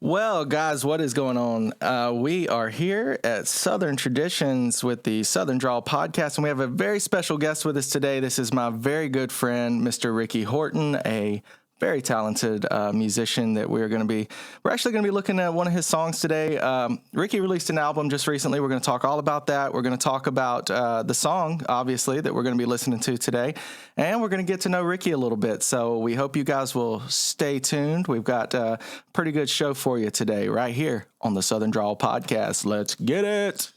Well, guys, what is going on? We are here at Southern Traditions with the Southern Drawl Podcast, and we have a very special guest with us today. This is my very good friend, Mr. Ricky Horton, a very talented musician that we're actually going to be looking at one of his songs today. Ricky released an album just recently. We're going to talk all about that. We're going to talk about the song, obviously, that we're going to be listening to today. And we're going to get to know Ricky a little bit. So we hope you guys will stay tuned. We've got a pretty good show for you today right here on the Southern Drawl Podcast. Let's get it.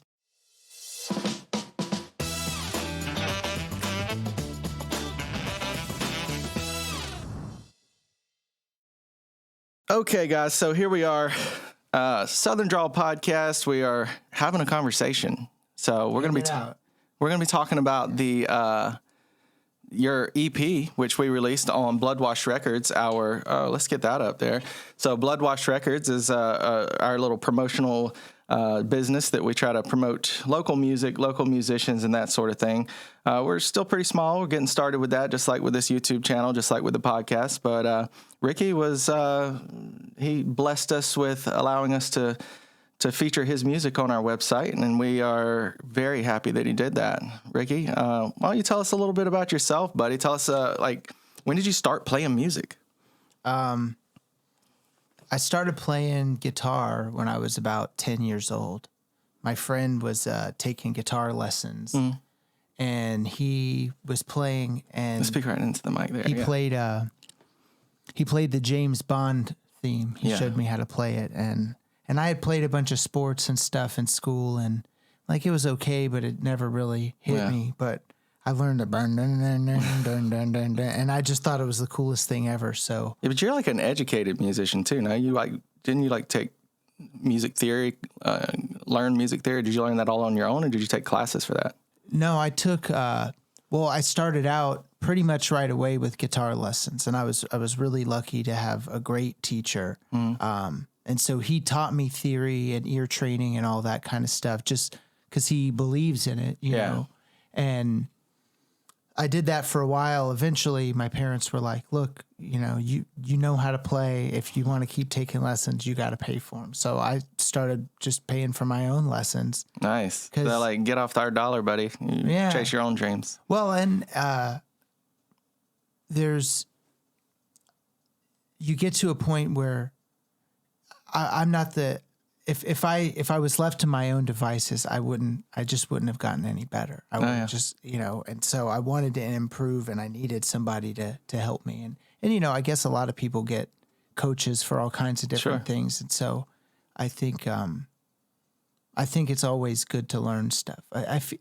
Okay, guys, so here we are, Southern Drawl Podcast. We are having a conversation. So we're going to be talking about the your EP, which we released on BloodWashed Records. Let's get that up there. So BloodWashed Records is our little promotional business that we try to promote local music, local musicians, and that sort of thing. We're still pretty small. We're getting started with that, just like with this YouTube channel, just like with the podcast. But Ricky he blessed us with allowing us to feature his music on our website, and we are very happy that he did that. Ricky, why don't you tell us a little bit about yourself, buddy? Tell us, when did you start playing music? I started playing guitar when I was about 10 years old. My friend was taking guitar lessons, and he was playing. And speak right into the mic there. He played the James Bond theme. He showed me how to play it, and I had played a bunch of sports and stuff in school, and it was okay, but it never really hit me. But I learned to burn, and I just thought it was the coolest thing ever. So, yeah, but you're like an educated musician too. Now, didn't you take music theory, learn music theory? Did you learn that all on your own, or did you take classes for that? No, I took. I started out pretty much right away with guitar lessons, and I was really lucky to have a great teacher. And so he taught me theory and ear training and all that kind of stuff, just because he believes in it, you know. And I did that for a while. Eventually, my parents were like, "Look, you know how to play. If you want to keep taking lessons, you got to pay for them." So I started just paying for my own lessons. Nice. They're get off our dollar, buddy. Chase your own dreams. Well, and you get to a point where I'm not the. If I was left to my own devices, I just wouldn't have gotten any better. I would and so I wanted to improve, and I needed somebody to help me. And I guess a lot of people get coaches for all kinds of different things. And so I think it's always good to learn stuff.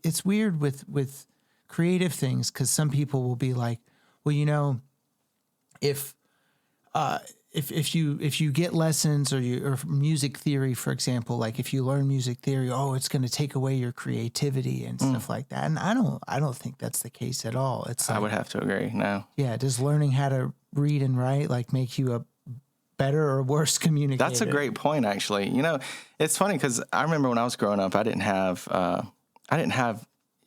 It's weird with creative things, because some people will be like, well, if you get lessons or music theory, for example, if you learn music theory, it's going to take away your creativity and stuff like that. And I don't think that's the case at all. I would have to agree. No. Yeah. Does learning how to read and write make you a better or worse communicator? That's a great point, actually. It's funny because I remember when I was growing up, I didn't have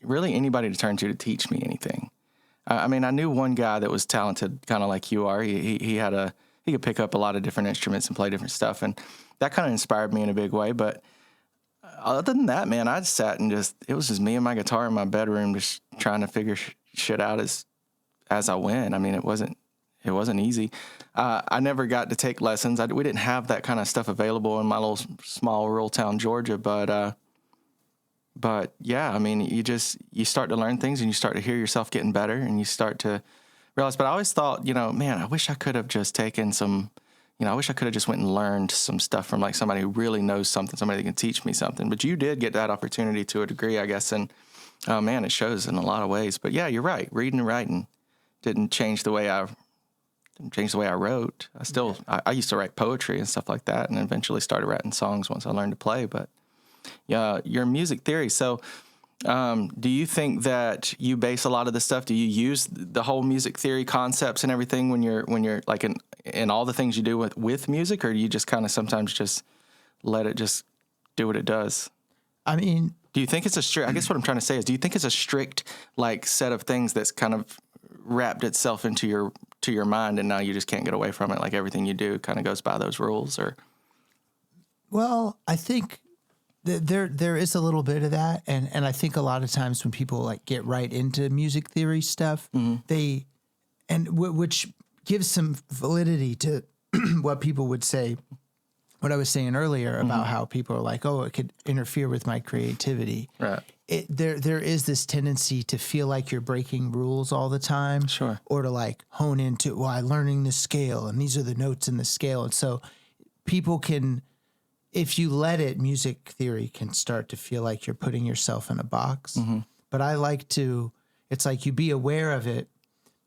really anybody to turn to teach me anything. I knew one guy that was talented, kind of like you are. He could pick up a lot of different instruments and play different stuff, and that kind of inspired me in a big way. But other than that, man, I sat and it was just me and my guitar in my bedroom, just trying to figure shit out as I went. It wasn't easy. I never got to take lessons. We didn't have that kind of stuff available in my little small rural town, Georgia. But yeah, you start to learn things, and you start to hear yourself getting better, and you start to realize. But I always thought, man, I wish I could have just taken some, I wish I could have just went and learned some stuff from somebody who really knows something, somebody that can teach me something. But you did get that opportunity to a degree, I guess. And man, it shows in a lot of ways. But yeah, you're right. Reading and writing didn't change the way I wrote. I used to write poetry and stuff like that, and eventually started writing songs once I learned to play. But yeah, your music theory. So, do you think that you base a lot of the stuff? Do you use the whole music theory concepts and everything when you're in all the things you do with music, or do you just kind of sometimes just let it just do what it does? Do you think it's a strict? I guess what I'm trying to say is, do you think it's a strict set of things that's kind of wrapped itself into your mind, and now you just can't get away from it? Everything you do kind of goes by those rules, or? Well, I think there is a little bit of that, and I think a lot of times when people like get right into music theory stuff, which gives some validity to what people would say. What I was saying earlier about how people are like, oh, it could interfere with my creativity. Right. There is this tendency to feel like you're breaking rules all the time. Sure. Or to like hone into, well, I'm learning the scale and these are the notes in the scale. And so people can, if you let it, music theory can start to feel like you're putting yourself in a box. But I like to, it's like you be aware of it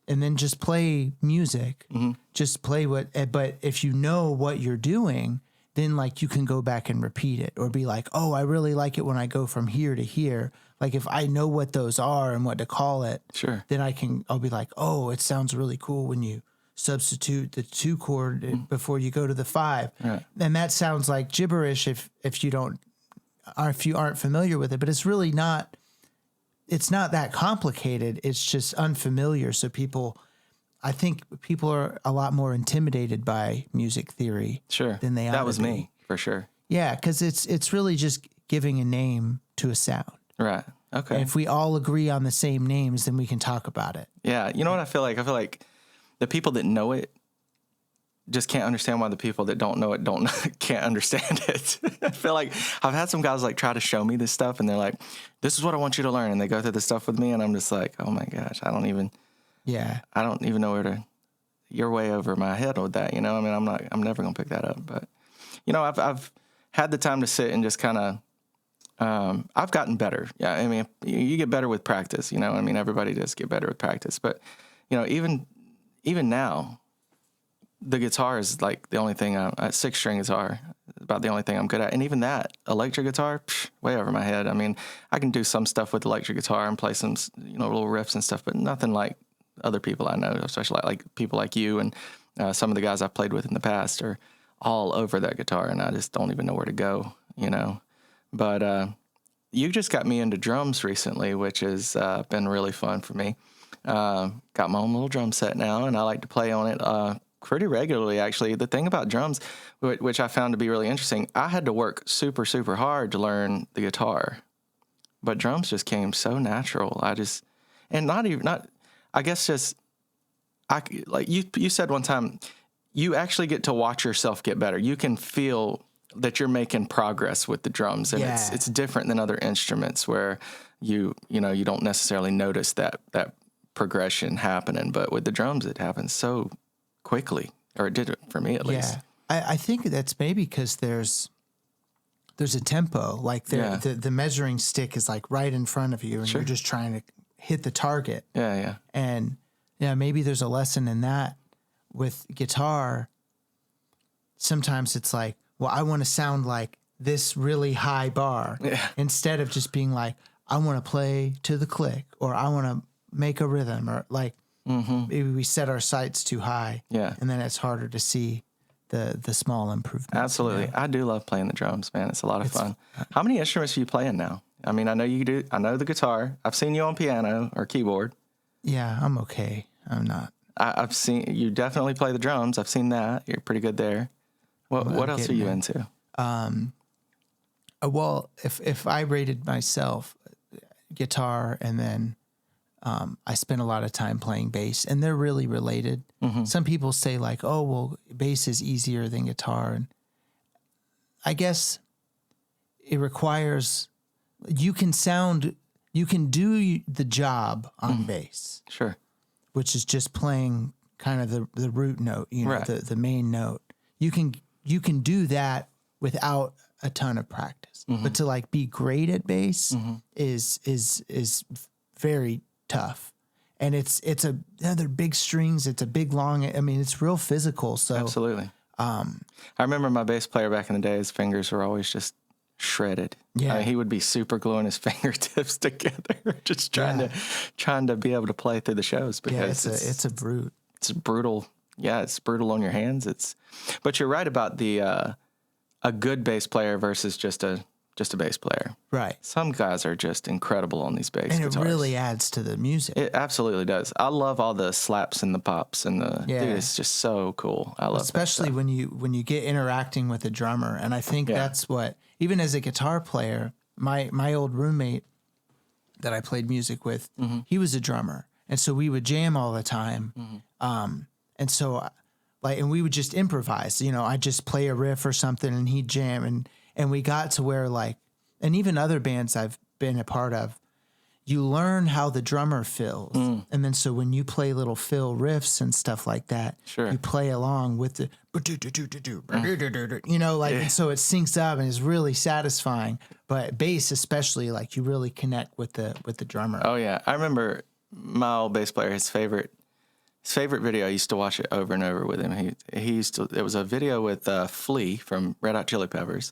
and then just play music. Just play but if you know what you're doing, then like you can go back and repeat it or be like, oh, I really like it when I go from here to here. Like if I know what those are and what to call it, sure, then I'll be like, oh, it sounds really cool when you substitute the 2 chord before you go to the 5. Right. And that sounds like gibberish if you aren't familiar with it, but it's really not, it's not that complicated. It's just unfamiliar. So I think people are a lot more intimidated by music theory. Sure. Than they are. That was me, for sure. Yeah, because it's really just giving a name to a sound. Right. Okay. And if we all agree on the same names, then we can talk about it. Yeah. You know what I feel like? I feel like the people that know it just can't understand why the people that don't know it can't understand it. I feel like I've had some guys like try to show me this stuff and they're like, this is what I want you to learn. And they go through the stuff with me and I'm just like, oh my gosh, I don't even know where to, you're way over my head with that. You know, I mean, I'm never going to pick that up, but you know, I've had the time to sit and just kind of, I've gotten better. Yeah. I mean, you get better with practice, you know, I mean, everybody does get better with practice, but you know, even now the guitar is like the only thing, a 6-string guitar, about the only thing I'm good at. And even that electric guitar, way over my head. I mean, I can do some stuff with electric guitar and play some, you know, little riffs and stuff, but nothing like other people I know, especially like people like you and some of the guys I've played with in the past are all over that guitar and I just don't even know where to go, you know. But you just got me into drums recently, which has been really fun for me. Got my own little drum set now and I like to play on it pretty regularly, actually. The thing about drums, which I found to be really interesting, I had to work super, super hard to learn the guitar, but drums just came so natural. I guess like you said one time, you actually get to watch yourself get better. You can feel that you're making progress with the drums, and it's different than other instruments where you don't necessarily notice that progression happening, but with the drums it happens so quickly, or it did for me at least. I think that's maybe because there's a tempo, like the measuring stick is like right in front of you and you're just trying to hit the target. Yeah. And maybe there's a lesson in that. With guitar, sometimes it's like, well, I want to sound like this really high bar instead of just being like, I want to play to the click or I want to make a rhythm or like, maybe we set our sights too high. Yeah. And then it's harder to see the small improvements. Absolutely. You know? I do love playing the drums, man. It's a lot of fun. How many instruments are you playing now? I mean, I know you do. I know the guitar. I've seen you on piano or keyboard. Yeah, I'm okay. I'm not. I've seen you definitely play the drums. I've seen that. You're pretty good there. What else are you into? Well, if I rated myself, guitar, and then I spend a lot of time playing bass, and they're really related. Some people say like, oh, well, bass is easier than guitar. And I guess it requires, you can do the job on bass. Sure. Which is just playing kind of the root note, you know, the main note. You can do that without a ton of practice. But to like be great at bass is very tough. And they're big strings, it's a big long, I mean, it's real physical. So absolutely. I remember my bass player back in the day, his fingers were always just shredded. Yeah. He would be super gluing his fingertips together, just trying to be able to play through the shows because it's a brute. It's brutal. Yeah, it's brutal on your hands. But you're right about the a good bass player versus just a just a bass player. Right. Some guys are just incredible on these bass guitars. And it really adds to the music. It absolutely does. I love all the slaps and the pops and dude, it's just so cool. I love especially that when you get interacting with a drummer. And I think that's what, even as a guitar player, my old roommate that I played music with, he was a drummer. And so we would jam all the time. And so and we would just improvise, I'd just play a riff or something and he'd jam. And we got to where and even other bands I've been a part of, you learn how the drummer fills. And then so when you play little fill riffs and stuff like that, you play along with the, and so it syncs up and is really satisfying. But bass especially, you really connect with the drummer. Oh yeah. I remember my old bass player, his favorite video, I used to watch it over and over with him. He used to, it was a video with Flea from Red Hot Chili Peppers,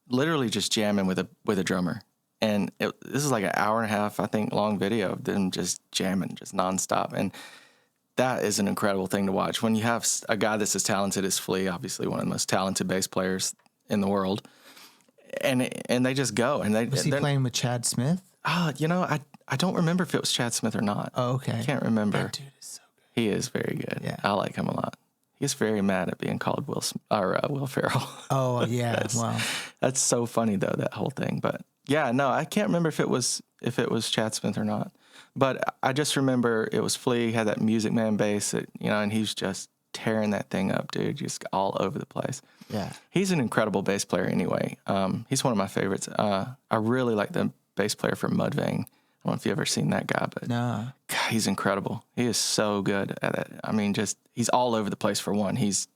literally just jamming with a drummer. And this is like an hour and a half, I think, long video of them just jamming, just nonstop. And that is an incredible thing to watch. When you have a guy that's as talented as Flea, obviously one of the most talented bass players in the world, and they just go. And was he playing with Chad Smith? I don't remember if it was Chad Smith or not. Oh, okay. I can't remember. That dude is so good. He is very good. Yeah. I like him a lot. He's very mad at being called Will Ferrell. Oh, yeah. Wow. That's so funny, though, that whole thing. But, yeah, no, I can't remember if it was Chad Smith or not. But I just remember it was Flea, had that Music Man bass, and he's just tearing that thing up, dude, just all over the place. Yeah. He's an incredible bass player anyway. He's one of my favorites. I really like the bass player from Mudvayne. I don't know if you've ever seen that guy, but no. God, he's incredible. He is so good at it. I mean, he's all over the place for one. He's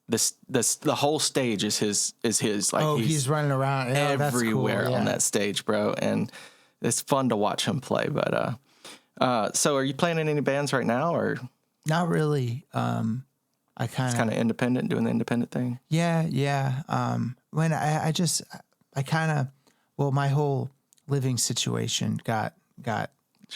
the whole stage is his. He's running around everywhere on that stage, bro. And it's fun to watch him play. But so are you playing in any bands right now, or not really? I kind of independent, doing the independent thing. Yeah. When my whole living situation got a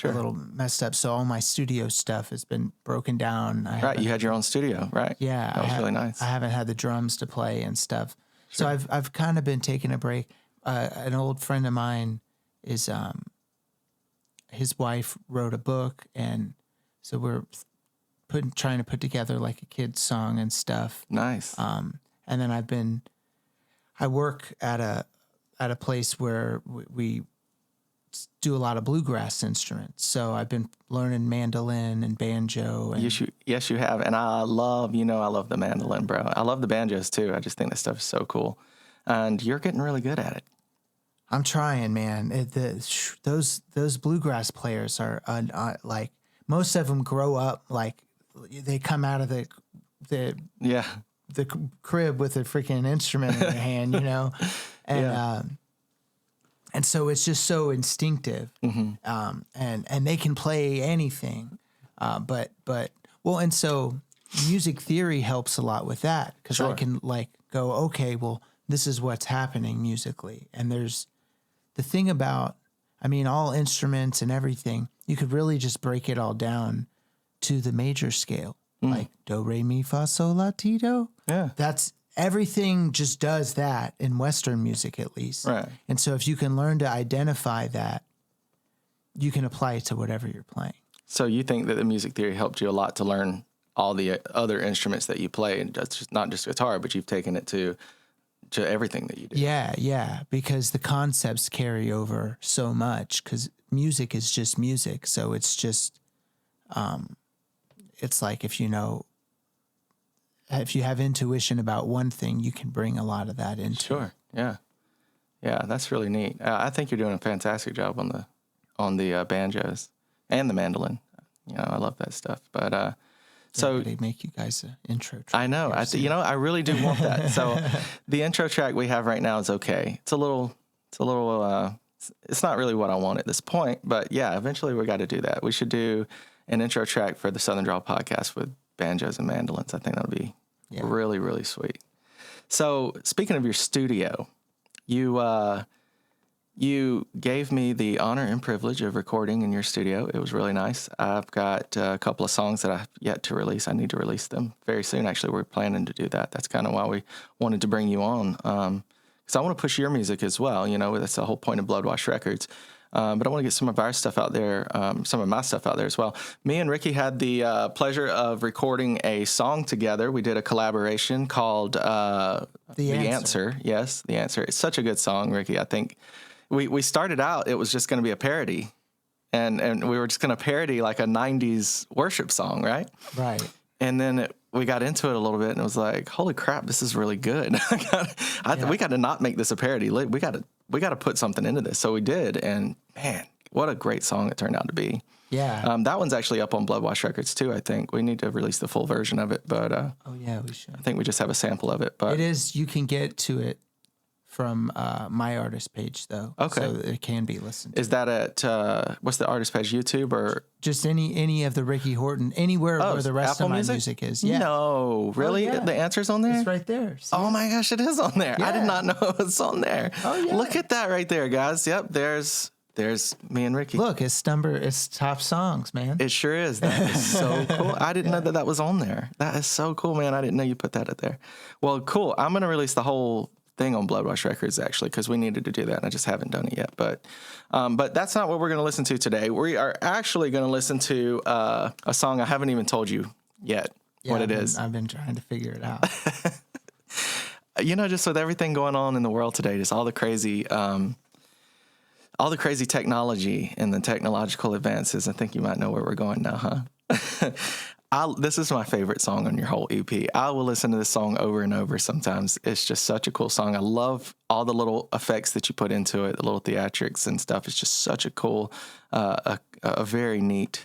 little messed up. So all my studio stuff has been broken down. You had your own studio, right? Yeah. That was really nice. I haven't had the drums to play and stuff. Sure. So I've kind of been taking a break. An old friend of mine is, his wife wrote a book, and so we're trying to put together like a kid's song and stuff. Nice. And then I work at a place where we do a lot of bluegrass instruments. So I've been learning mandolin and banjo. And yes, you have. And I love the mandolin, bro. I love the banjos too. I just think that stuff is so cool. And you're getting really good at it. I'm trying, man. Those bluegrass players are like, most of them grow up like they come out of the crib with a freaking instrument in their hand, and so it's just so instinctive, and they can play anything, and so music theory helps a lot with that, because I can go, okay, well, this is what's happening musically, and there's the thing about, all instruments and everything, you could really just break it all down to the major scale, like do, re, mi, fa, sol, la, ti, do. Yeah, that's. Everything just does that in Western music, at least. Right. And so if you can learn to identify that, you can apply it to whatever you're playing. So you think that the music theory helped you a lot to learn all the other instruments that you play, and not just guitar, but you've taken it to everything that you do. Yeah, because the concepts carry over so much, because music is just music. So it's just, it's like if you have intuition about one thing, you can bring a lot of that into. Sure. Yeah. Yeah. That's really neat. I think you're doing a fantastic job on the banjos and the mandolin. I love that stuff. But, so they make you guys an intro track. I know. I really do want that. So the intro track we have right now is okay. It's not really what I want at this point, but yeah, eventually we got to do that. We should do an intro track for the Southern Drawl Podcast with banjos and mandolins. I think that would be really, really sweet. So speaking of your studio, you gave me the honor and privilege of recording in your studio. It was really nice. I've got a couple of songs that I've yet to release. I need to release them very soon. Actually, we're planning to do that. That's kind of why we wanted to bring you on, because because I want to push your music as well. You know, that's the whole point of BloodWashed Records. But I want to get some of our stuff out there, some of my stuff out there as well. Me and Ricky had the pleasure of recording a song together. We did a collaboration called The Answer. Yes, The Answer. It's such a good song, Ricky. I think we started out, it was just going to be a parody. And we were just going to parody like a 90s worship song, right? Right. And then we got into it a little bit, and it was like, holy crap, this is really good. We got to not make this a parody. We got to put something into this. So we did, and man, what a great song it turned out to be. Yeah. That one's actually up on BloodWashed Records too, I think. We need to release the full version of it, but oh yeah, we should. I think we just have a sample of it. But it is, you can get to it from my artist page, though. Okay. So it can be listened to. Is that at, what's the artist page, YouTube or? Just any of the Ricky Horton, anywhere where the rest Apple of my music is. Yeah. No, really? Oh, yeah. The Answer's on there? It's right there. See? Oh my gosh, it is on there. Yeah. I did not know it was on there. Oh yeah. Look at that right there, guys. Yep, there's me and Ricky. Look, it's top songs, man. It sure is. That is so cool. I didn't know that was on there. That is so cool, man. I didn't know you put that up there. Well, cool. I'm going to release the whole thing on BloodWashed Records, actually, because we needed to do that, and I just haven't done it yet. But that's not what we're going to listen to today. We are actually going to listen to a song I haven't even told you yet what it is. I've been trying to figure it out. You know, just with everything going on in the world today, just all the crazy technology and the technological advances, I think you might know where we're going now, huh? This is my favorite song on your whole EP. I will listen to this song over and over sometimes. It's just such a cool song. I love all the little effects that you put into it, the little theatrics and stuff. It's just such a cool, a very neat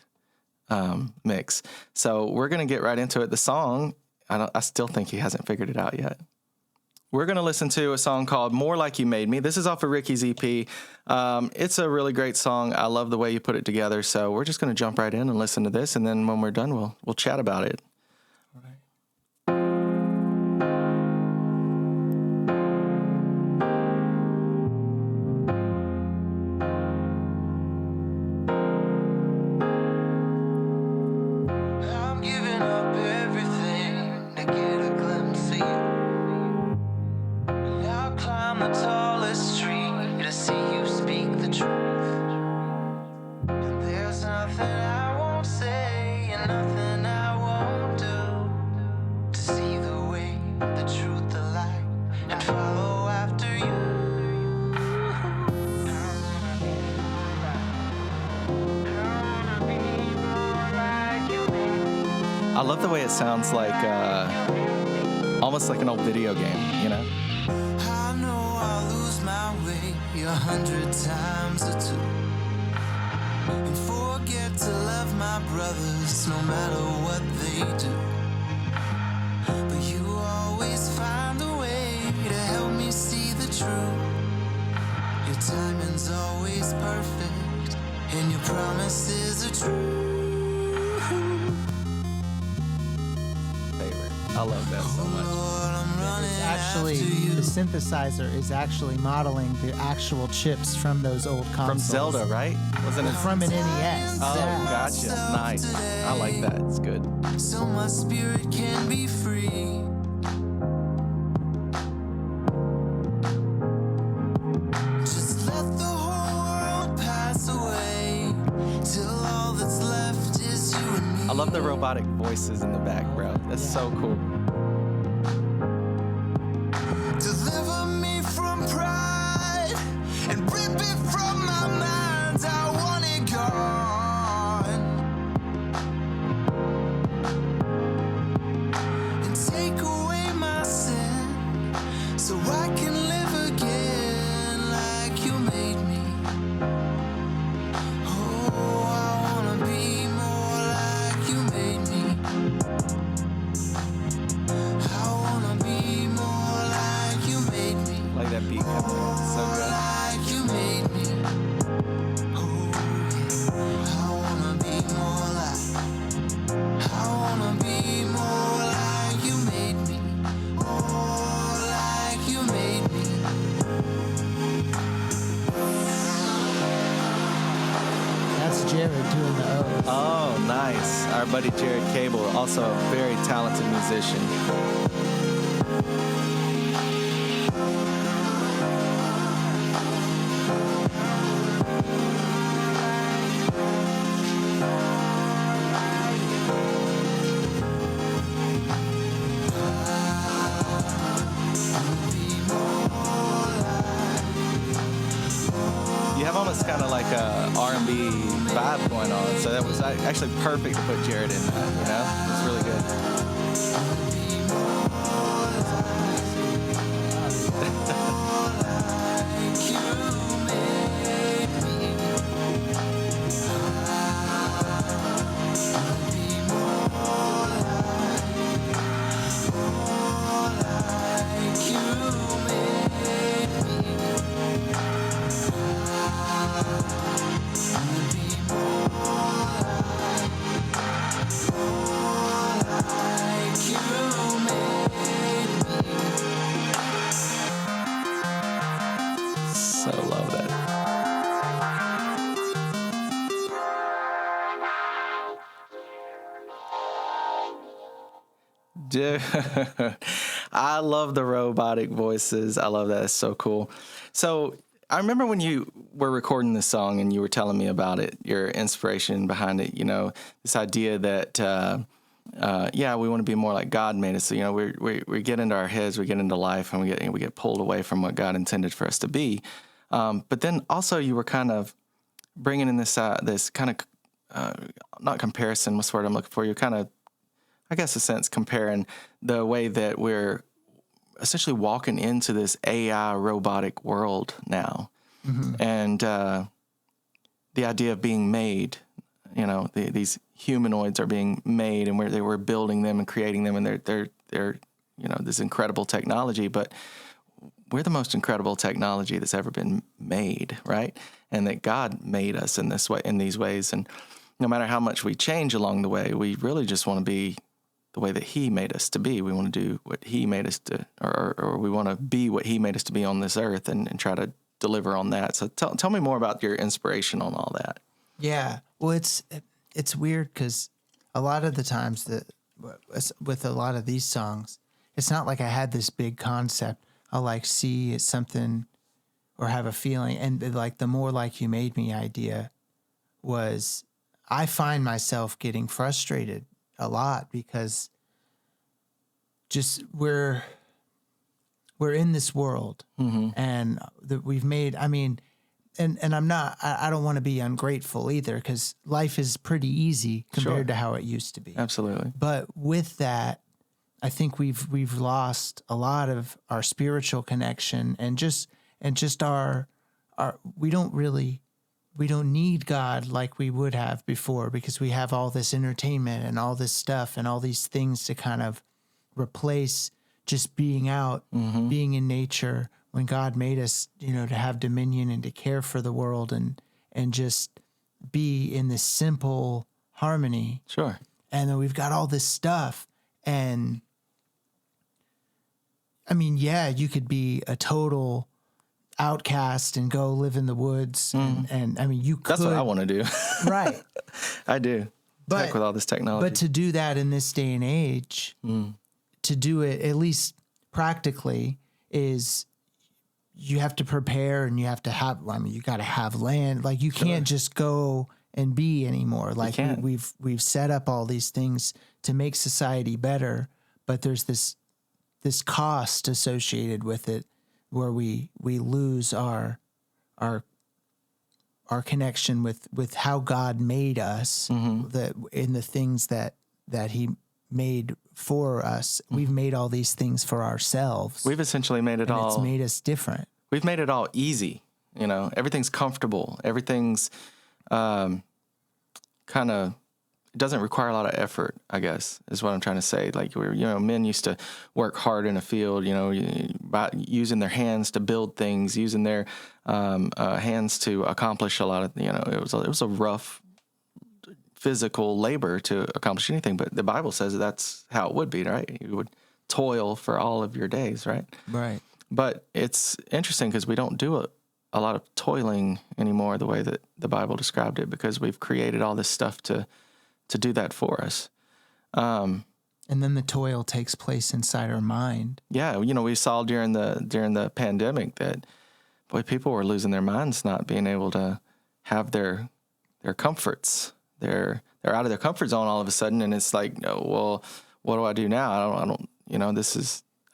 mix. So we're going to get right into it. The song, I still think he hasn't figured it out yet. We're going to listen to a song called More Like You Made Me. This is off of Ricky's EP. It's a really great song. I love the way you put it together. So we're just going to jump right in and listen to this. And then when we're done, we'll chat about it. All right. I'm giving up everything to get a glimpse of you. I'll climb the tallest tree to see you speak the truth. And there's nothing I won't say and nothing I won't do to see the way, the truth, the light, and follow after you. I love the way it sounds like almost like an old video game, you know? I know I'll lose my way 100 times or two, and forget to love my brothers no matter what they do. But you always find a way to help me see the truth. Your timing's always perfect, and your promises are true. Favorite. I love that so much. Lord, I'm running It's actually, after you. the synthesizer is actually modeling the actual chips from those old consoles. From Zelda, right? Wasn't it? From an NES. Oh, Yeah. gotcha. Nice. I like that. It's good. So my spirit can be free. Just let the whole world pass away till all that's left is you and me. I love the robotic voices in the back, bro. That's so cool. Deliver me from pride and rip it from my mind. I want it gone. And take away my sin so I can live again like you made me. Oh, I wanna be more like you made me. I wanna be more like you made me. Like that beat coming in. It's so good. Like you made me. Oh, yeah. I wanna be more like. I wanna be more like you made me. Oh, like you made me. That's Jared doing the O's. Oh, nice. Our buddy Jared Cable, also a very talented musician. R&B vibe going on. So that was actually perfect to put Jared in that, you know? It was really good. So love that. Dude, I love the robotic voices. I love that. It's so cool. So I remember when you were recording this song and you were telling me about it, your inspiration behind it, you know, this idea that, we want to be more like God made us. So, you know, we get into our heads, we get into life, and we get pulled away from what God intended for us to be. But then also you were kind of bringing in this kind of, not comparison, what's the word I'm looking for? You're kind of, I guess, a sense, comparing the way that we're essentially walking into this AI robotic world now. Mm-hmm. And the idea of being made, you know, these humanoids are being made, and we're building them and creating them, and they're you know, this incredible technology, but we're the most incredible technology that's ever been made, right? And that God made us in this way, in these ways. And no matter how much we change along the way, we really just want to be the way that He made us to be. We want to do what He made us to, or we want to be what He made us to be on this earth, and try to deliver on that. So tell me more about your inspiration on all that. Yeah. Well, it's weird because a lot of the times that with a lot of these songs, it's not like I had this big concept. I'll like see something or have a feeling. And like the more like you made me idea was I find myself getting frustrated a lot because just we're in this world, mm-hmm. and that we've made, I mean, and I don't want to be ungrateful either, because life is pretty easy compared to how it used to be. Absolutely. But with that, I think we've lost a lot of our spiritual connection and just our we don't need God like we would have before, because we have all this entertainment and all this stuff and all these things to kind of replace just being out, mm-hmm. being in nature, when God made us, you know, to have dominion and to care for the world and just be in this simple harmony. Sure. And then we've got all this stuff. And I mean, yeah, you could be a total outcast and go live in the woods. And I mean, you could. That's what I want to do. Right. I do. But heck with all this technology. But to do that in this day and age, to do it at least practically, is you have to prepare, and you have to have, I mean, you got to have land. Like you can't just go and be anymore. Like we've set up all these things to make society better, but there's this cost associated with it, where we lose our connection with how God made us, mm-hmm. that in the things that He made for us. Mm-hmm. We've made all these things for ourselves. We've essentially made it all. It's made us different. We've made it all easy. You know, everything's comfortable. Everything's kind of, it doesn't require a lot of effort, I guess, is what I'm trying to say. Like, men used to work hard in a field, you know, by using their hands to build things, using their hands to accomplish a lot of, you know, it was a rough physical labor to accomplish anything. But the Bible says that's how it would be, right? You would toil for all of your days, right? Right. But it's interesting because we don't do a lot of toiling anymore the way that the Bible described it, because we've created all this stuff to do that for us. And then the toil takes place inside our mind. Yeah, you know, we saw during the pandemic that, boy, people were losing their minds, not being able to have their comforts. They're out of their comfort zone all of a sudden, and it's like, oh, well, what do I do now? I don't, you know,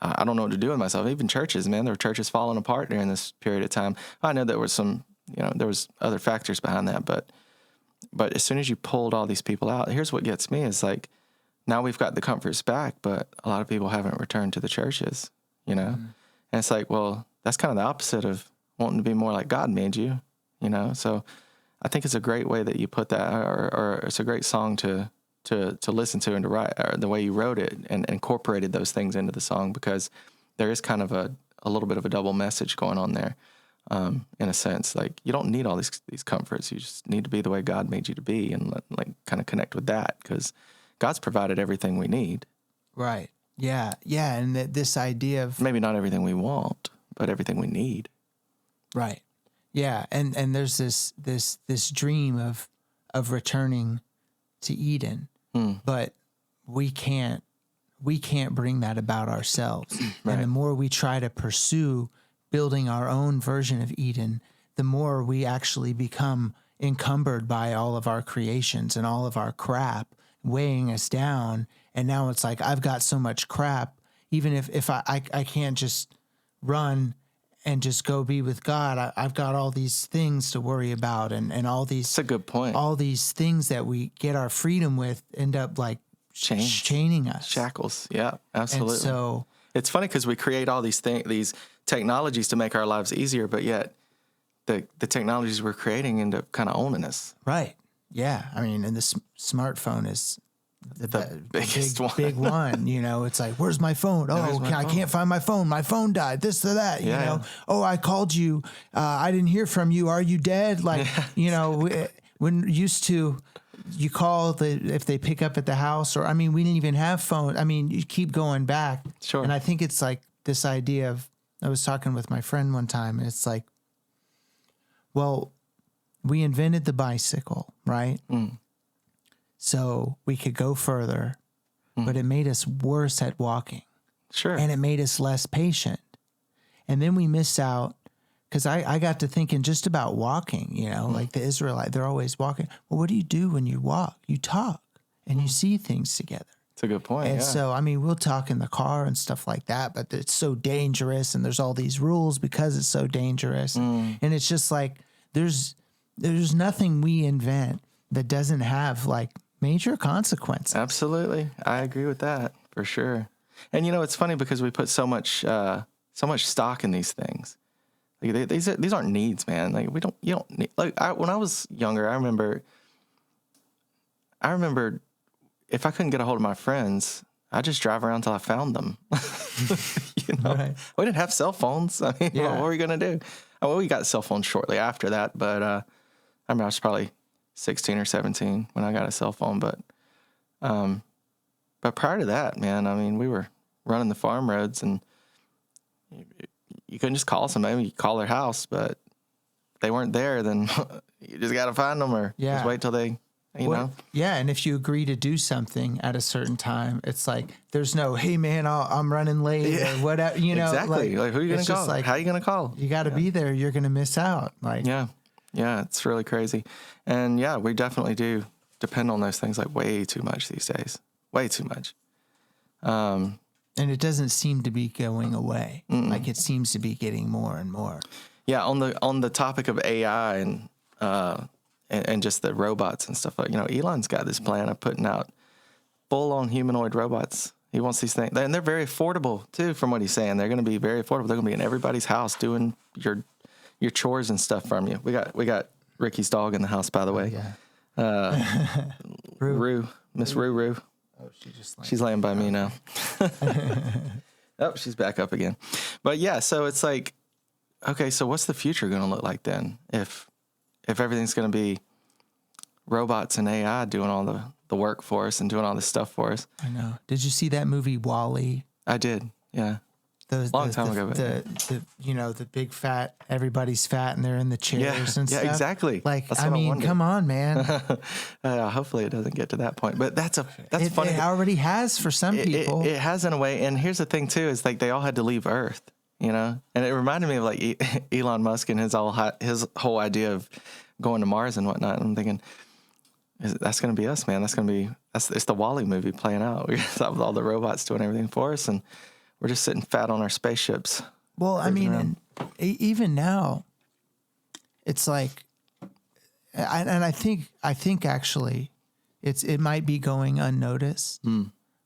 I don't know what to do with myself. Even churches, man, there were churches falling apart during this period of time. I know there was there was other factors behind that, but But as soon as you pulled all these people out, here's what gets me is like, now we've got the comforts back, but a lot of people haven't returned to the churches, you know? Mm-hmm. And it's like, well, that's kind of the opposite of wanting to be more like God made you, you know? So I think it's a great way that you put that, or it's a great song to listen to and to write, or the way you wrote it and incorporated those things into the song, because there is kind of a little bit of a double message going on there, in a sense. Like, you don't need all these comforts. You just need to be the way God made you to be, and like kind of connect with that, because God's provided everything we need. Right. Yeah. Yeah. And this idea of maybe not everything we want, but everything we need. Right. Yeah. And there's this dream of returning to Eden, but we can't bring that about ourselves. Right. And the more we try to pursue building our own version of Eden, the more we actually become encumbered by all of our creations and all of our crap weighing us down. And now it's like, I've got so much crap, even if I can't just run and just go be with God. I've got all these things to worry about, and all these. That's a good point. All these things that we get our freedom with end up like chaining us. Shackles. Yeah, absolutely. And so it's funny because we create all these technologies to make our lives easier, but yet the technologies we're creating end up kind of owning us. Right. Yeah. I mean, and the smartphone is the biggest big one, you know. It's like, where's my phone? Oh, I can't find my phone. My phone died. This or that, you know. Oh, I called you. I didn't hear from you. Are you dead? Like, you know, when used to, you call if they pick up at the house, or, I mean, we didn't even have phone. I mean, you keep going back. Sure. And I think it's like this idea of, I was talking with my friend one time, and it's like, well, we invented the bicycle, right? So we could go further, but it made us worse at walking. Sure. And it made us less patient. And then we miss out, because I got to thinking just about walking, you know, like the Israelite, they're always walking. Well, what do you do when you walk? You talk and you see things together. That's a good point. And so, I mean, we'll talk in the car and stuff like that, but it's so dangerous, and there's all these rules because it's so dangerous. And it's just like, there's nothing we invent that doesn't have like major consequences. Absolutely. I agree with that for sure. And, you know, it's funny because we put so much stock in these things. Like these aren't needs, man. Like you don't need, like when I was younger, I remember if I couldn't get a hold of my friends, I'd just drive around until I found them. You know, right. We didn't have cell phones. I mean, what were we going to do? Oh, well, we got cell phones shortly after that, but I remember I was probably 16 or 17 when I got a cell phone. But prior to that, man, I mean, we were running the farm roads, and you couldn't just call somebody. You call their house, but if they weren't there, then you just got to find them, or just wait till they, you know. Yeah, and if you agree to do something at a certain time, it's like there's no, hey man, I'm running late or whatever. You know, exactly. Like who are you gonna call? Like, how are you gonna call? You got to be there. You're gonna miss out. Like yeah, it's really crazy, and we definitely do depend on those things like way too much these days. Way too much. And it doesn't seem to be going away. Like it seems to be getting more and more. Yeah, on the topic of AI and just the robots and stuff, like, you know, Elon's got this plan of putting out full-on humanoid robots. He wants these things, and they're very affordable too. From what he's saying, they're going to be very affordable. They're going to be in everybody's house doing your chores and stuff from you. We got Ricky's dog in the house, by the way. Rue, Miss Rue. Oh, she's laying by me now. Oh, she's back up again. But yeah, so it's like, okay, so what's the future going to look like then? If everything's going to be robots and AI doing all the work for us and doing all this stuff for us. I know. Did you see that movie WALL-E? I did. Yeah. Long time ago. The big fat, everybody's fat and they're in the chairs and stuff. Yeah, exactly. Like, I mean, come on, man. Hopefully it doesn't get to that point, but that's funny. It already has for some people. It has in a way. And here's the thing too, is like they all had to leave Earth, you know? And it reminded me of like Elon Musk and his whole idea of going to Mars and whatnot. And I'm thinking, that's going to be us, man. It's the WALL-E movie playing out. We have all the robots doing everything for us, and we're just sitting fat on our spaceships. Well, I mean, and even now, it's like, I think actually it might be going unnoticed,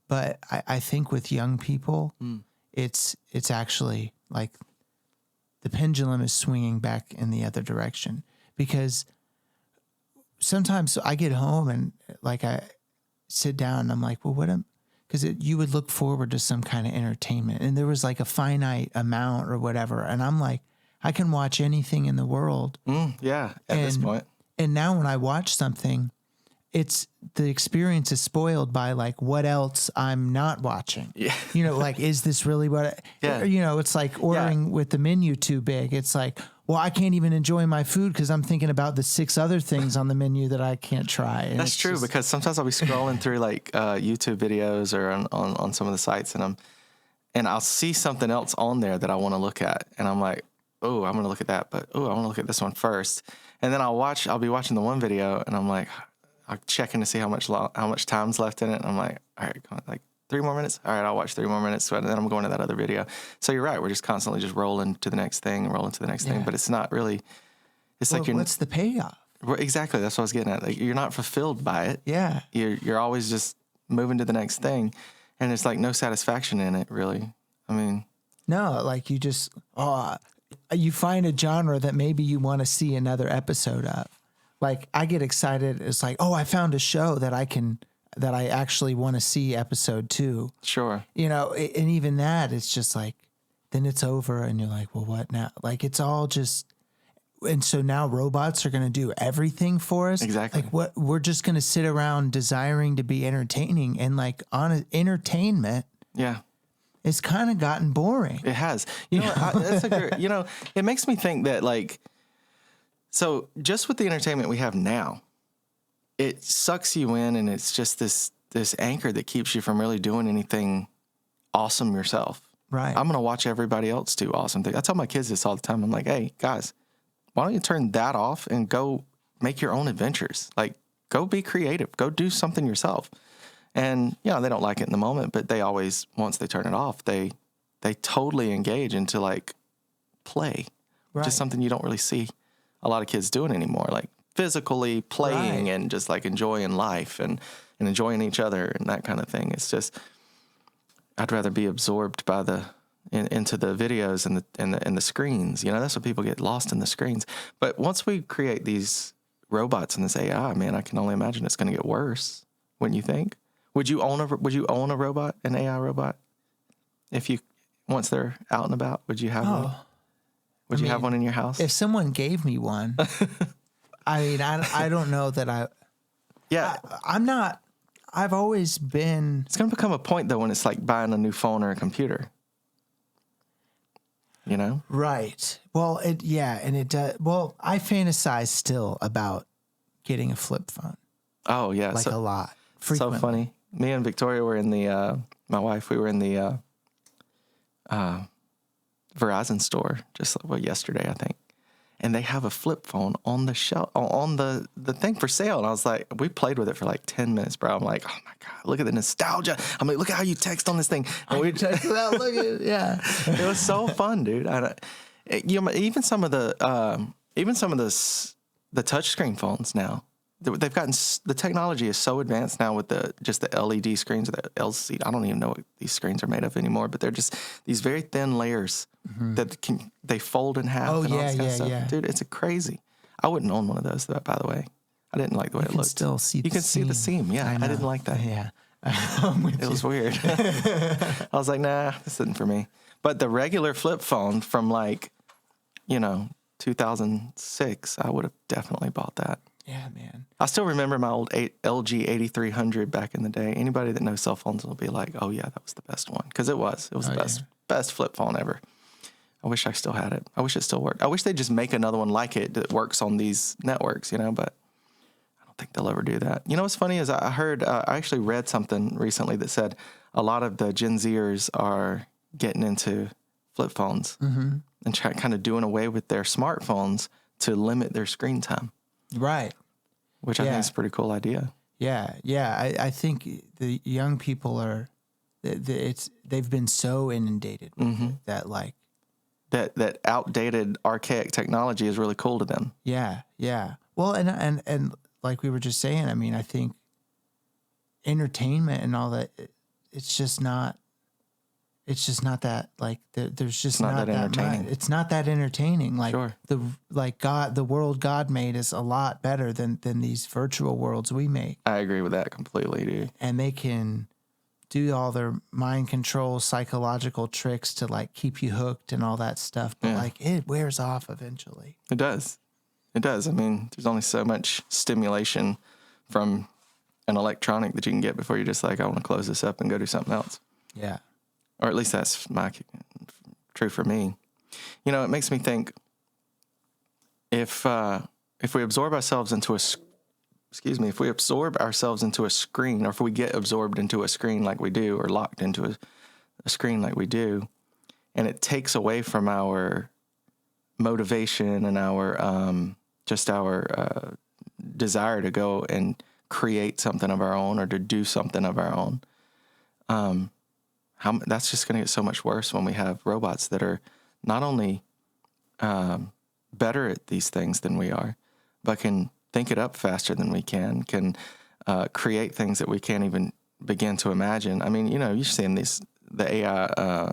but I think with young people, it's actually like the pendulum is swinging back in the other direction, because sometimes I get home and like I sit down and I'm like, well, because you would look forward to some kind of entertainment and there was like a finite amount or whatever. And I'm like, I can watch anything in the world. At this point. And now when I watch something, the experience is spoiled by like what else I'm not watching. Yeah. Like, is this really what? It's like ordering with the menu too big. It's like, well, I can't even enjoy my food because I'm thinking about the 6 other things on the menu that I can't try. And that's true, because sometimes I'll be scrolling through like YouTube videos or on some of the sites, and I'll see something else on there that I want to look at, and I'm like, oh, I'm going to look at that, but I want to look at this one first, and then I'll be watching the one video, and I'm like, I'm checking to see how much time's left in it, and I'm like, all right, like 3 more minutes. All right, I'll watch 3 more minutes, and then I'm going to that other video. So you're right. We're just constantly just rolling to the next thing, but it's not really. It's like what's the payoff? Exactly. That's what I was getting at. Like, you're not fulfilled by it. Yeah. You're always just moving to the next thing, and it's like no satisfaction in it, really. I mean, no, like you just you find a genre that maybe you want to see another episode of. Like I get excited. It's like, oh, I found a show that I actually want to see episode 2. Sure. And even that, it's just like, then it's over and you're like, well, what now? Like it's all just, and so now robots are going to do everything for us. Exactly. Like what we're just going to sit around desiring to be entertaining, and like entertainment. Yeah. It's kind of gotten boring. It has. That's a great, it makes me think that like, so just with the entertainment we have now, it sucks you in, and it's just this anchor that keeps you from really doing anything awesome yourself. Right. I'm going to watch everybody else do awesome things. I tell my kids this all the time. I'm like, hey, guys, why don't you turn that off and go make your own adventures? Like, go be creative. Go do something yourself. And, they don't like it in the moment, but they always, once they turn it off, they totally engage into, like, play, which is something you don't really see a lot of kids doing anymore, like physically playing and just like enjoying life and enjoying each other and that kind of thing. It's just, I'd rather be absorbed by into the videos and the screens. That's what people get lost in, the screens. But once we create these robots and this AI, man, I can only imagine it's going to get worse. Wouldn't you think? Would you own a robot, an AI robot? Once they're out and about, would you have one? Would you have one in your house? If someone gave me one, I mean, I don't know that I. Yeah, I'm not. I've always been. It's going to become a point though when it's like buying a new phone or a computer. Right. Well, and it does. Well, I fantasize still about getting a flip phone. Oh yeah, like a lot. Frequently. So funny. Me and Victoria were in the. My wife, we were in the. Verizon store just yesterday, I think, and they have a flip phone on the shelf, on the thing for sale. And I was like, we played with it for like 10 minutes, bro. I'm like, oh my God, look at the nostalgia. I'm like, look at how you text on this thing. And we checked it out. Look at it. Yeah. It was so fun, dude. Even some of the touchscreen phones now, they've gotten, the technology is so advanced now with the LED screens, or the LCD. I don't even know what these screens are made of anymore, but they're just these very thin layers that they fold in half. Oh, and all this kind of stuff. yeah. Dude, it's crazy. I wouldn't own one of those, by the way. I didn't like the way it looked. Still see you can see the seam. Yeah, I didn't like that. Yeah. It was weird. I was like, nah, this isn't for me. But the regular flip phone from 2006, I would have definitely bought that. Yeah, man. I still remember my old LG 8300 back in the day. Anybody that knows cell phones will be like, oh, yeah, that was the best one. Because it was. It was the best flip phone ever. I wish I still had it. I wish it still worked. I wish they'd just make another one like it that works on these networks, but I don't think they'll ever do that. What's funny is I heard, I actually read something recently that said a lot of the Gen Zers are getting into flip phones and kind of doing away with their smartphones to limit their screen time. Right. Which I think is a pretty cool idea. Yeah. Yeah. I think the young people are, they've been so inundated with it that that outdated archaic technology is really cool to them. Yeah. Yeah. Well, and like we were just saying, I mean, I think entertainment and all that, it's just not that, like, there's just not that entertaining. much. It's not that entertaining. Like, Sure. the world God made is a lot better than these virtual worlds we make. I agree with that completely, dude. And they can do all their mind control, psychological tricks to, like, keep you hooked and all that stuff. But like, it wears off eventually. It does. It does. I mean, there's only so much stimulation from an electronic that you can get before you're just like, I want to close this up and go do something else. Yeah. Or at least that's true for me. You know, it makes me think if we absorb ourselves into a screen, or if we get absorbed into a screen like we do, or locked into a screen like we do, and it takes away from our motivation and our desire to go and create something of our own, or to do something of our own, that's just going to get so much worse when we have robots that are not only better at these things than we are, but can think it up faster than we can create things that we can't even begin to imagine. I mean, you know, you're seeing the AI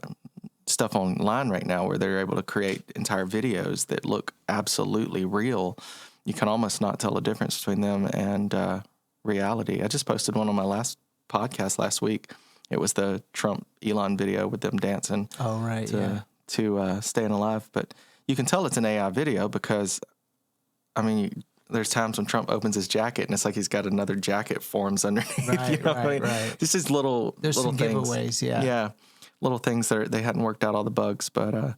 stuff online right now where they're able to create entire videos that look absolutely real. You can almost not tell the difference between them and reality. I just posted one on my last podcast last week. It was the Trump-Elon video with them dancing. Oh, right, to Staying Alive. But you can tell it's an AI video because, I mean, there's times when Trump opens his jacket and it's like he's got another jacket forms underneath. Right, you know what I mean? right. Just these little Some things. giveaways, yeah. Yeah, little things that they hadn't worked out all the bugs, but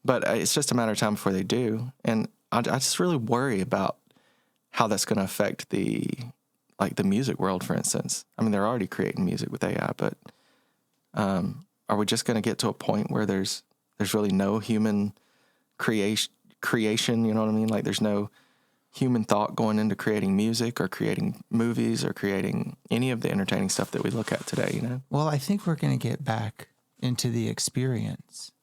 it's just a matter of time before they do. And I just really worry about how that's going to affect the music world, for instance. I mean, they're already creating music with AI, but are we just going to get to a point where there's really no human creation? You know what I mean? Like, there's no human thought going into creating music or creating movies or creating any of the entertaining stuff that we look at today, you know? Well, I think we're going to get back into the experience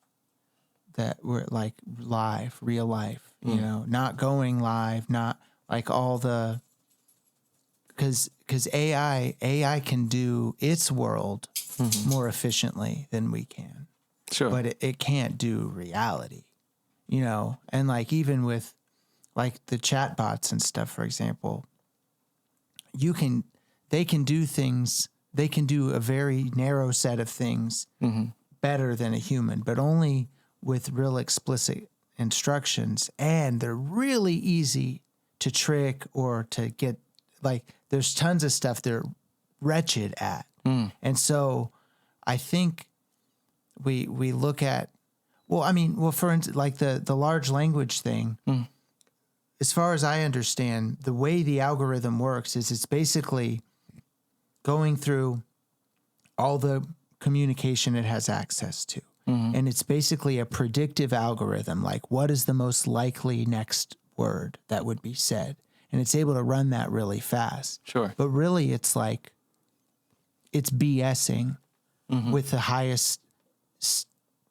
that we're like live, real life, you know, not going live, not like all the, because AI can do its world more efficiently than we can. Sure. But it can't do reality, you know? And like, even with like the chat bots and stuff, for example, they can do things, they can do a very narrow set of things better than a human, but only with real explicit instructions. And they're really easy to trick or to get, like, there's tons of stuff they're wretched at. And so I think we look at, for instance, like the large language thing, as far as I understand, the way the algorithm works is it's basically going through all the communication it has access to. And it's basically a predictive algorithm, like what is the most likely next word that would be said. And it's able to run that really fast. Sure. But really, it's like, it's BSing with the highest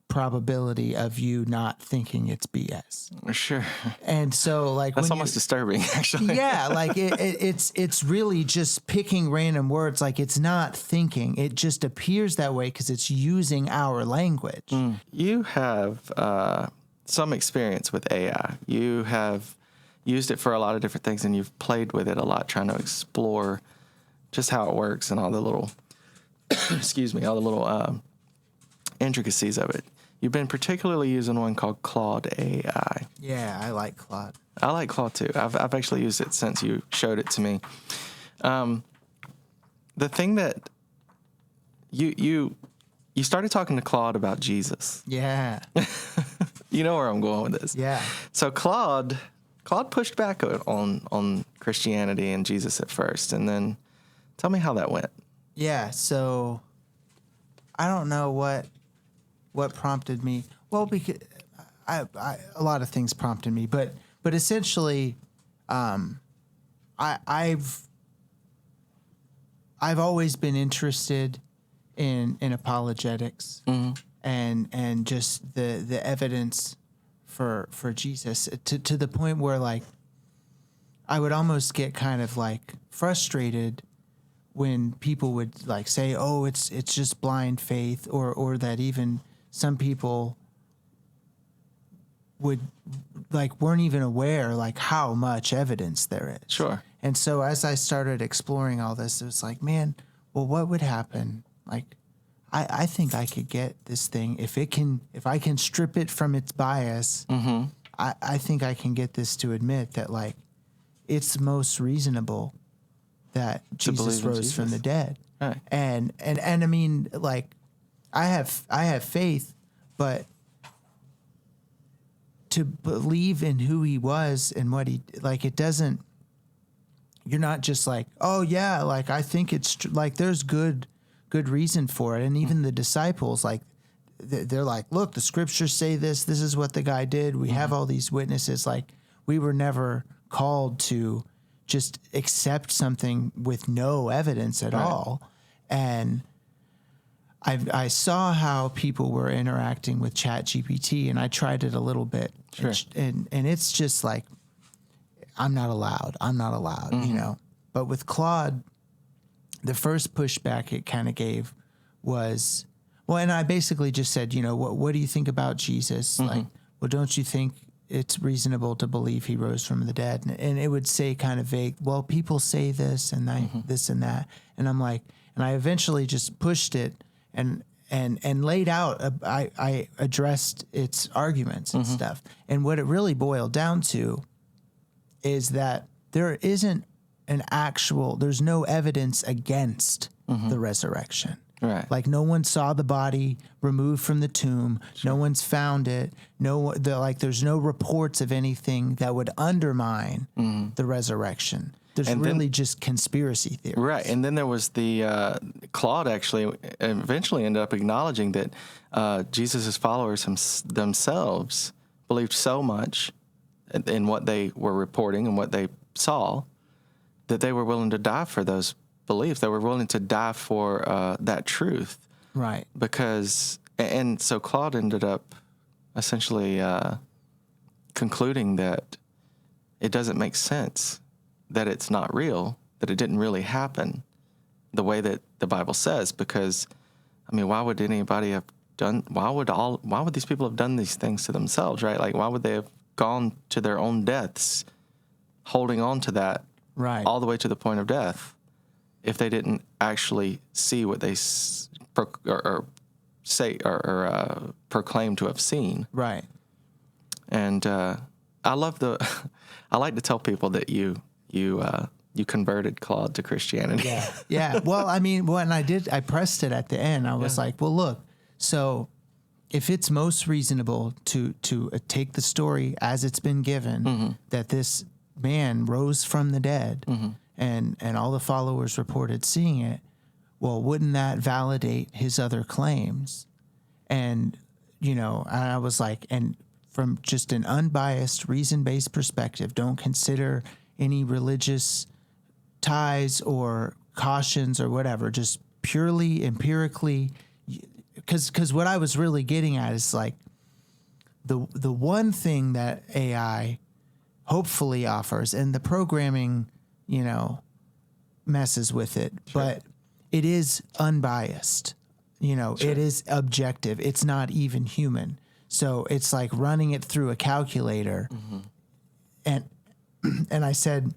probability of you not thinking it's BS. Sure. And so, like, that's almost disturbing, actually. Yeah, like it's really just picking random words. Like, it's not thinking. It just appears that way because it's using our language. You have some experience with AI. You have used it for a lot of different things, and you've played with it a lot, trying to explore just how it works and all the little, intricacies of it. You've been particularly using one called Claude AI. Yeah, I like Claude. I like Claude too. I've actually used it since you showed it to me. The thing that you started talking to Claude about Jesus. Yeah. You know where I'm going with this. Yeah. So Claude pushed back on Christianity and Jesus at first, and then tell me how that went. Yeah, so I don't know what prompted me. Well, because I a lot of things prompted me, but essentially, I've always been interested in apologetics and just the evidence for Jesus to the point where, like, I would almost get kind of like frustrated when people would like say, "Oh, it's just blind faith," or that even some people weren't even aware like how much evidence there is. Sure. And so as I started exploring all this, it was like, man, well, what would happen? Like, I think I could get this thing if I can strip it from its bias. Mm-hmm. I think I can get this to admit that like it's most reasonable that Jesus rose from the dead. Right. And I mean, like, I have faith, but to believe in who he was and what he, like, it doesn't, you're not just like, oh yeah, like, I think it's like, there's good reason for it. And even the disciples, like, they're like, look, the scriptures say this is what the guy did. We have all these witnesses. Like, we were never called to just accept something with no evidence at all. And I saw how people were interacting with ChatGPT, and I tried it a little bit. Sure. And it's just like, I'm not allowed, you know. But with Claude, the first pushback it kind of gave was, well, and I basically just said, you know, what do you think about Jesus? Like, well, don't you think it's reasonable to believe he rose from the dead? And it would say kind of vague, well, people say this and this and that. And I'm like, and I eventually just pushed it and laid out, I addressed its arguments and stuff. And what it really boiled down to is that there isn't there's no evidence against the resurrection. Right. Like, no one saw the body removed from the tomb. Sure. No one's found it. There's no reports of anything that would undermine the resurrection. There's really just conspiracy theories. Right. And then there was the Claude actually eventually ended up acknowledging that Jesus' followers themselves believed so much in what they were reporting and what they saw that they were willing to die for those beliefs. They were willing to die for that truth. Right. Because, and so Claude ended up essentially concluding that it doesn't make sense, that it's not real, that it didn't really happen the way that the Bible says. Because, I mean, why would anybody have why would these people have done these things to themselves, right? Like, why would they have gone to their own deaths, holding on to that right all the way to the point of death, if they didn't actually see what they proclaim to have seen? Right. And I like to tell people that you converted Claude to Christianity. Yeah. Yeah. Well, I mean, and I pressed it at the end. I was like, well, look, so if it's most reasonable to take the story as it's been given, that this man rose from the dead, and all the followers reported seeing it, well, wouldn't that validate his other claims? And, you know, I was like, and from just an unbiased, reason-based perspective, don't consider any religious ties or cautions or whatever, just purely empirically, because what I was really getting at is like the one thing that AI hopefully offers, and the programming, you know, messes with it, but it is unbiased. You know, it is objective. It's not even human. So it's like running it through a calculator. And I said,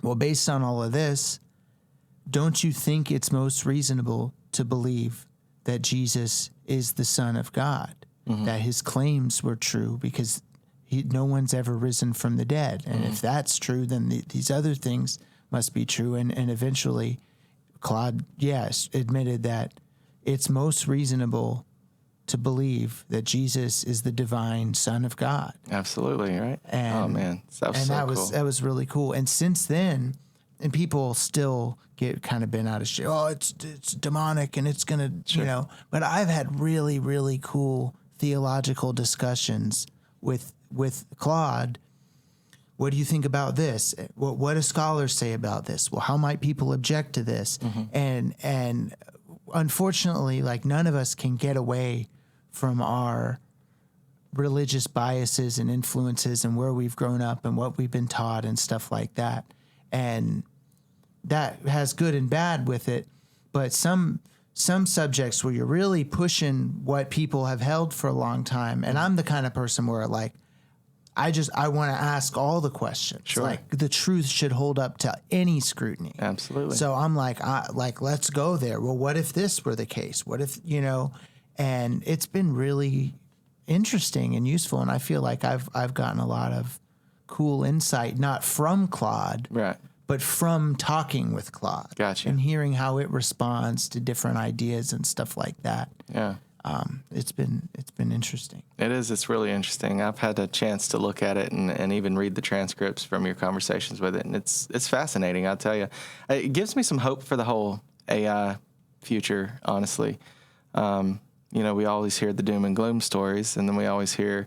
well, based on all of this, don't you think it's most reasonable to believe that Jesus is the Son of God, that his claims were true, because no one's ever risen from the dead. And if that's true, then these other things must be true. And eventually Claude, admitted that it's most reasonable to believe that Jesus is the divine Son of God. Absolutely, right? And, oh, man. That was really cool. And since then, and people still get kind of bent out of shape. Oh, it's demonic and it's going to, you know. But I've had really, really cool theological discussions with Claude. What do you think about this? What do scholars say about this? Well, how might people object to this? And unfortunately, like, none of us can get away from our religious biases and influences and where we've grown up and what we've been taught and stuff like that. And that has good and bad with it. But some subjects where you're really pushing what people have held for a long time. And I'm the kind of person where like, I want to ask all the questions. Sure. Like the truth should hold up to any scrutiny. Absolutely. So I'm like, let's go there. Well, what if this were the case? What if, and it's been really interesting and useful. And I feel like I've gotten a lot of cool insight, not from Claude, right, but from talking with Claude. Gotcha. And hearing how it responds to different ideas and stuff like that. Yeah. It's been interesting. It is. It's really interesting. I've had a chance to look at it and even read the transcripts from your conversations with it, and it's fascinating. I'll tell you, it gives me some hope for the whole AI future. Honestly, we always hear the doom and gloom stories, and then we always hear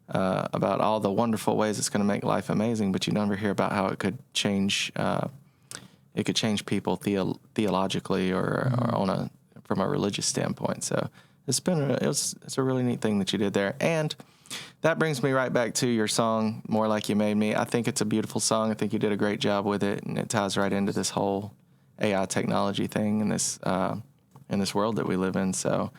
about all the wonderful ways it's going to make life amazing, but you never hear about how it could change. It could change people theologically or from a religious standpoint. So. It's a really neat thing that you did there. And that brings me right back to your song, More Like You Made Me. I think it's a beautiful song. I think you did a great job with it, and it ties right into this whole AI technology thing in this world that we live in. So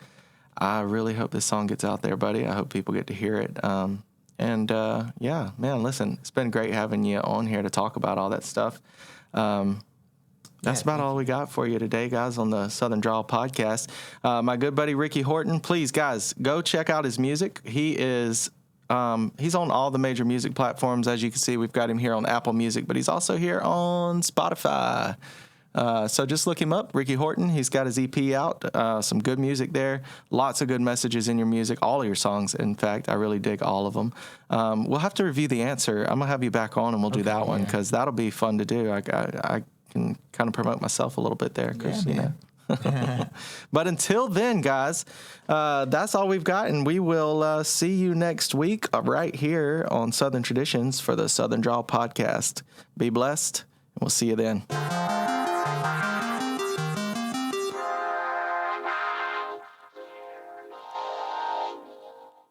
I really hope this song gets out there, buddy. I hope people get to hear it. Yeah, man, listen, it's been great having you on here to talk about all that stuff. That's about all we got for you today, guys, on the Southern Drawl Podcast. My good buddy Ricky Horton, please, guys, go check out his music. He is he's on all the major music platforms. As you can see, we've got him here on Apple Music, but he's also here on Spotify. So just look him up, Ricky Horton. He's got his EP out, some good music there, lots of good messages in your music, all of your songs. In fact, I really dig all of them. We'll have to review The Answer. I'm going to have you back on, and we'll do that one because that'll be fun to do. I can kind of promote myself a little bit there because, But until then, guys, that's all we've got, and we will see you next week right here on Southern Traditions for the Southern Drawl Podcast. Be blessed, and we'll see you then.